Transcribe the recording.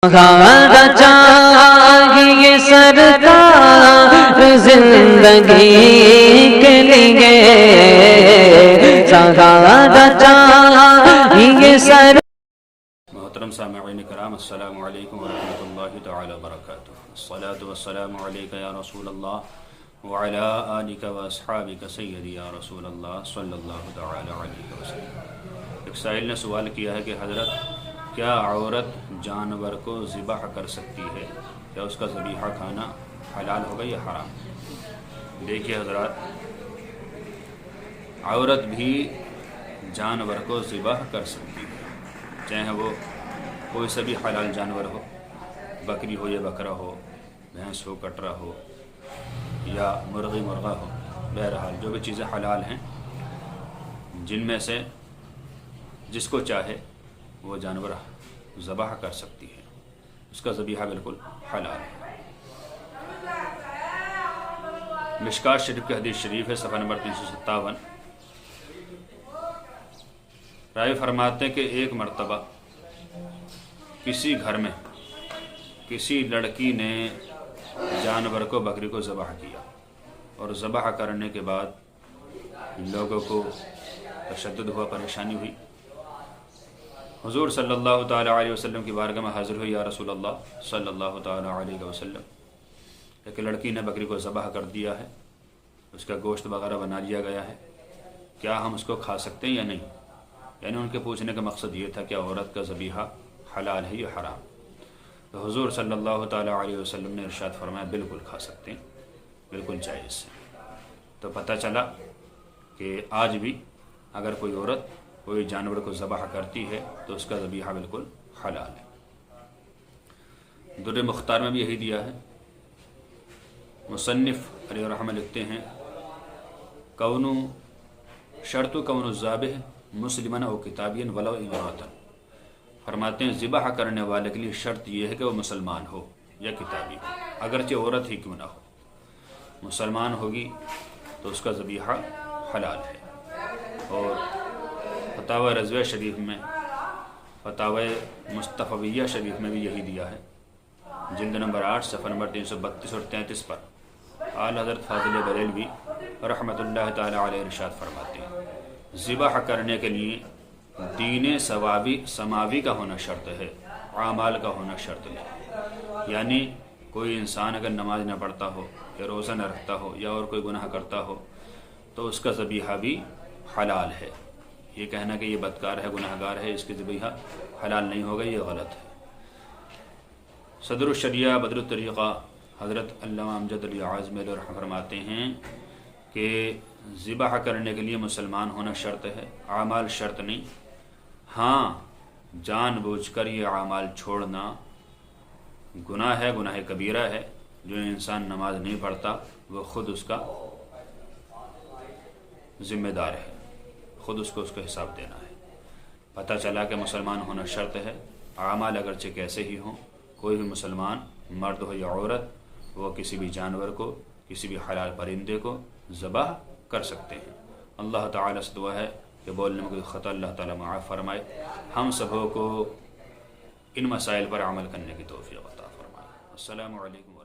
غارہ چاہیے سرکار زندگی کے لیے، غارہ چاہیے سر. محترم سامعین کرام، السلام علیکم ورحمۃ اللہ تعالی وبرکاتہ. الصلاۃ والسلام علیک یا رسول اللہ وعلی آلک واصحابک سیدی یا رسول اللہ صلی اللہ تعالی علیہ وسلم. ایک سائل نے سوال کیا ہے کہ حضرت، کیا عورت جانور کو ذبح کر سکتی ہے؟ کیا اس کا ذبیحہ کھانا حلال ہوگا یا حرام؟ دیکھیے حضرات، عورت بھی جانور کو ذبح کر سکتی ہے، چاہے وہ کوئی سا بھی حلال جانور ہو، بکری ہو یا بکرا ہو، بھینس ہو، کٹرا ہو یا مرغی مرغا ہو. بہرحال جو بھی چیزیں حلال ہیں، جن میں سے جس کو چاہے وہ جانور ذبح کر سکتی ہے، اس کا ذبیحہ بالکل حلال ہے. مشکات شریف کی حدیث شریف ہے، صفحہ نمبر 357. راوی فرماتے ہیں کہ ایک مرتبہ کسی گھر میں کسی لڑکی نے جانور کو، بکری کو ذبح کیا، اور ذبح کرنے کے بعد لوگوں کو تشدد ہوا، پریشانی ہوئی. حضور صلی اللہ تعالی علیہ وسلم کی بارگاہ میں حاضر ہوئی، یا رسول اللہ صلی اللہ تعالی علیہ وسلم، ایک لڑکی نے بکری کو ذبح کر دیا ہے، اس کا گوشت وغیرہ بنا لیا گیا ہے، کیا ہم اس کو کھا سکتے ہیں یا نہیں؟ یعنی ان کے پوچھنے کا مقصد یہ تھا کہ عورت کا ذبیحہ حلال ہے یا حرام. تو حضور صلی اللہ تعالی علیہ وسلم نے ارشاد فرمایا بالکل کھا سکتے ہیں، بالکل جائز ہے. تو پتہ چلا کہ آج بھی اگر کوئی عورت کوئی جانور کو ذبح کرتی ہے تو اس کا ذبیحہ بالکل حلال ہے. در مختار میں بھی یہی دیا ہے. مصنف علیہ الرحمہ لکھتے ہیں، شرط کون الذابح مسلمن او کتابین ولو امرأۃ. فرماتے ہیں ذبح کرنے والے کے لیے شرط یہ ہے کہ وہ مسلمان ہو یا کتابی ہو، اگرچہ عورت ہی کیوں نہ ہو. مسلمان ہوگی تو اس کا ذبیحہ حلال ہے. اور فتاوی رضویہ شریف میں، فتاوی مصطفیہ شریف میں بھی یہی دیا ہے، جلد نمبر 8 صفحہ نمبر 332 اور 33 پر. اعلی حضرت فاضل بریلوی رحمۃ اللہ تعالی علیہ ارشاد فرماتے ہیں ذبح کرنے کے لیے دین سماوی کا ہونا شرط ہے، اعمال کا ہونا شرط ہے. یعنی کوئی انسان اگر نماز نہ پڑھتا ہو یا روزہ نہ رکھتا ہو یا اور کوئی گناہ کرتا ہو تو اس کا ذبیحہ بھی حلال ہے. یہ کہنا کہ یہ بدکار ہے، گناہ گار ہے، اس کے ذبیحہ حلال نہیں ہوگا، یہ غلط ہے. صدر الشریعہ بدر الطریقہ حضرت علامہ امجد علی اعظمی فرماتے ہیں کہ ذبح کرنے کے لیے مسلمان ہونا شرط ہے، اعمال شرط نہیں. ہاں جان بوجھ کر یہ اعمال چھوڑنا گناہ ہے، گناہ کبیرہ ہے. جو انسان نماز نہیں پڑھتا وہ خود اس کا ذمہ دار ہے، خود اس کو حساب دینا ہے. پتہ چلا کہ مسلمان ہونا شرط ہے. اعمال اگرچہ کیسے ہی ہوں، کوئی بھی مسلمان مرد ہو یا عورت وہ کسی بھی جانور کو، کسی بھی حلال پرندے کو ذبح کر سکتے ہیں. اللہ تعالیٰ سے دعا ہے کہ بولنے میں کوئی خطا اللہ تعالیٰ معاف فرمائے، ہم سبوں کو ان مسائل پر عمل کرنے کی توفیق عطا فرمائے. السلام علیکم.